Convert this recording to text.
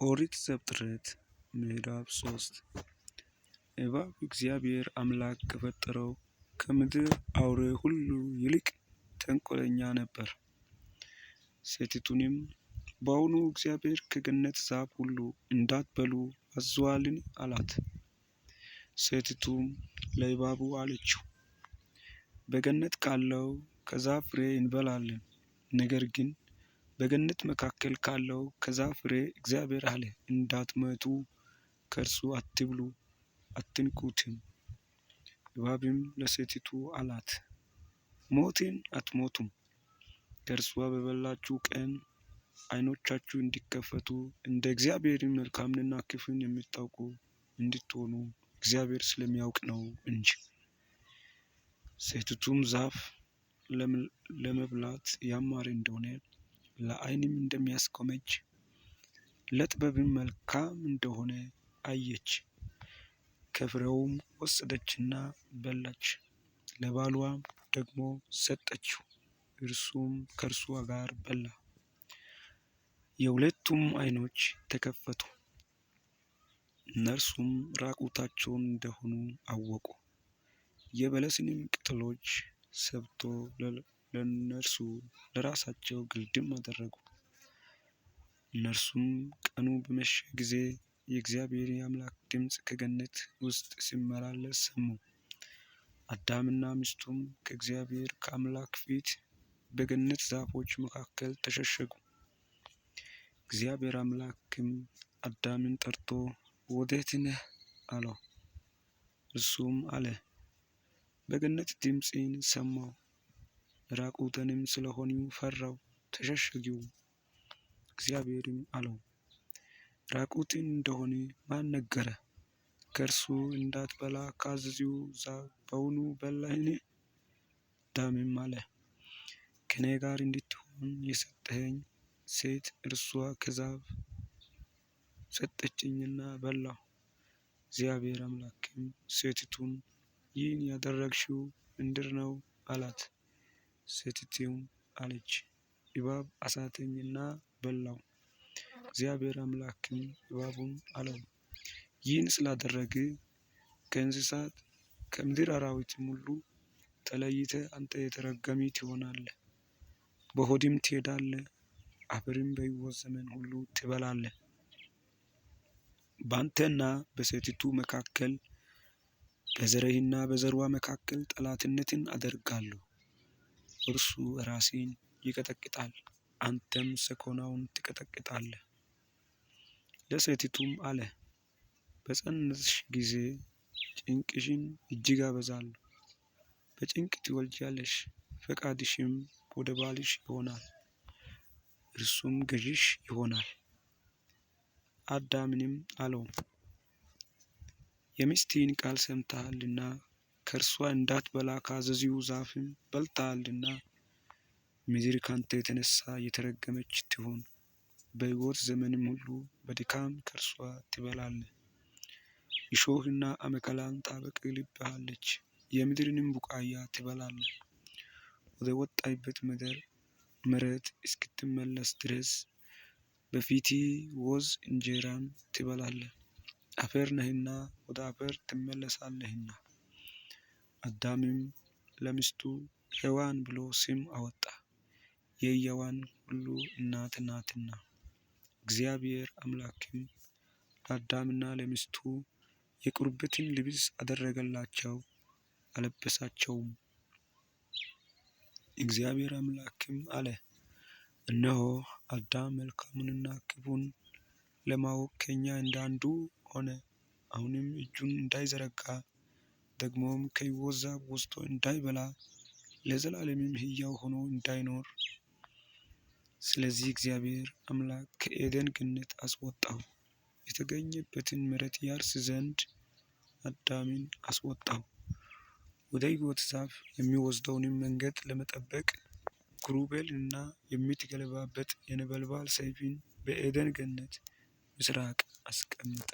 ኦሪት ዘፍጥረት ምዕራፍ 3 እባብ እግዚአብሔር አምላክ ከፈጠረው ከምድር አውሬ ሁሉ ይልቅ ተንኮለኛ ነበር። ሴቲቱንም በውኑ እግዚአብሔር ከገነት ዛፍ ሁሉ እንዳትበሉ አዟልን? አላት። ሴቲቱም ለእባቡ አለችው፣ በገነት ካለው ከዛፍ ፍሬ እንበላለን። ነገር ግን በገነት መካከል ካለው ከዛፍ ፍሬ እግዚአብሔር አለ እንዳትሞቱ ከእርሱ አትብሉ አትንኩትም። እባብም ለሴቲቱ አላት፣ ሞትን አትሞቱም። ከእርሷ በበላችሁ ቀን ዓይኖቻችሁ እንዲከፈቱ እንደ እግዚአብሔር መልካምንና ክፉን የምታውቁ እንድትሆኑ እግዚአብሔር ስለሚያውቅ ነው እንጂ። ሴቲቱም ዛፍ ለመብላት ያማረ እንደሆነ ለዓይንም እንደሚያስጎመጅ ለጥበብም መልካም እንደሆነ አየች። ከፍሬውም ወሰደችና በላች፣ ለባልዋም ደግሞ ሰጠችው፣ እርሱም ከእርሷ ጋር በላ። የሁለቱም ዓይኖች ተከፈቱ፣ እነርሱም ራቁታቸውን እንደሆኑ አወቁ። የበለስንም ቅጠሎች ሰብቶ ለእነርሱ ለራሳቸው ግልድም አደረጉ። እነርሱም ቀኑ በመሸ ጊዜ የእግዚአብሔር የአምላክ ድምፅ ከገነት ውስጥ ሲመላለስ ሰሙ። አዳምና ሚስቱም ከእግዚአብሔር ከአምላክ ፊት በገነት ዛፎች መካከል ተሸሸጉ። እግዚአብሔር አምላክም አዳምን ጠርቶ ወዴት ነህ? አለው። እርሱም አለ፣ በገነት ድምፅህን ሰማሁ፣ ራቁቴንም ስለሆንሁ ፈራሁ፣ ተሸሸግሁ። እግዚአብሔርም አለው፣ ራቁትህን እንደሆንህ ማን ነገረህ? ከእርሱ እንዳትበላ ካዘዝሁህ ዛፍ በውኑ በላህን? አዳምም አለ፣ ከእኔ ጋር እንድትሆን የሰጠኸኝ ሴት እርሷ ከዛፉ ሰጠችኝና በላሁ። እግዚአብሔር አምላክም ሴቲቱን ይህን ያደረግሽው ምንድር ነው? አላት። ሴቲቱም አለች፣ እባብ አሳተኝና በላሁ። እግዚአብሔር አምላክም እባቡን አለው፣ ይህን ስላደረግህ ከእንስሳት ከምድር አራዊትም ሁሉ ተለይተህ አንተ የተረገምህ ትሆናለህ፣ በሆድም ትሄዳለህ፣ አፈርም በሕይወት ዘመን ሁሉ ትበላለህ። በአንተና በሴቲቱ መካከል በዘርህና በዘርዋ መካከል ጠላትነትን አደርጋለሁ። እርሱ ራስህን ይቀጠቅጣል፣ አንተም ሰኮናውን ትቀጠቅጣለህ። ለሴቲቱም አለ፣ በፀነስሽ ጊዜ ጭንቅሽን እጅግ አበዛለሁ። በጭንቅ ትወልጃለሽ፣ ፈቃድሽም ወደ ባልሽ ይሆናል፣ እርሱም ገዥሽ ይሆናል። አዳምንም አለው፣ የሚስትህን ቃል ሰምተሃልና ከእርሷ እንዳትበላ ካዘዝሁህ ዛፍም በልተሃልና ምድር ካንተ የተነሳ የተረገመች ትሁን። በሕይወት ዘመንም ሁሉ በድካም ከእርሷ ትበላለህ። እሾህና አሜከላን ታበቅልብሃለች፣ የምድርንም ቡቃያ ትበላለህ። ወደ ወጣህበት መሬት እስክትመለስ ድረስ በፊትህ ወዝ እንጀራን ትበላለህ፣ አፈር ነህና ወደ አፈር ትመለሳለህና። አዳምም ለሚስቱ ሔዋን ብሎ ስም አወጣ፣ የሕያዋን ሁሉ እናት ናትና። እግዚአብሔር አምላክም ለአዳምና ለሚስቱ የቁርበትን ልብስ አደረገላቸው፣ አለበሳቸውም። እግዚአብሔር አምላክም አለ፣ እነሆ አዳም መልካሙንና ክፉን ለማወቅ ከእኛ እንደ አንዱ ሆነ። አሁንም እጁን እንዳይዘረጋ ደግሞም ከሕይወት ዛፍ ወስዶ እንዳይበላ ለዘላለምም ሕያው ሆኖ እንዳይኖር። ስለዚህ እግዚአብሔር አምላክ ከኤደን ገነት አስወጣው፣ የተገኘበትን መሬት ያርስ ዘንድ አዳምን አስወጣው። ወደ ሕይወት ዛፍ የሚወስደውንም መንገድ ለመጠበቅ ኪሩቤልንና የምትገለባበጥ የነበልባል ሰይፍን በኤደን ገነት ምሥራቅ አስቀመጠ።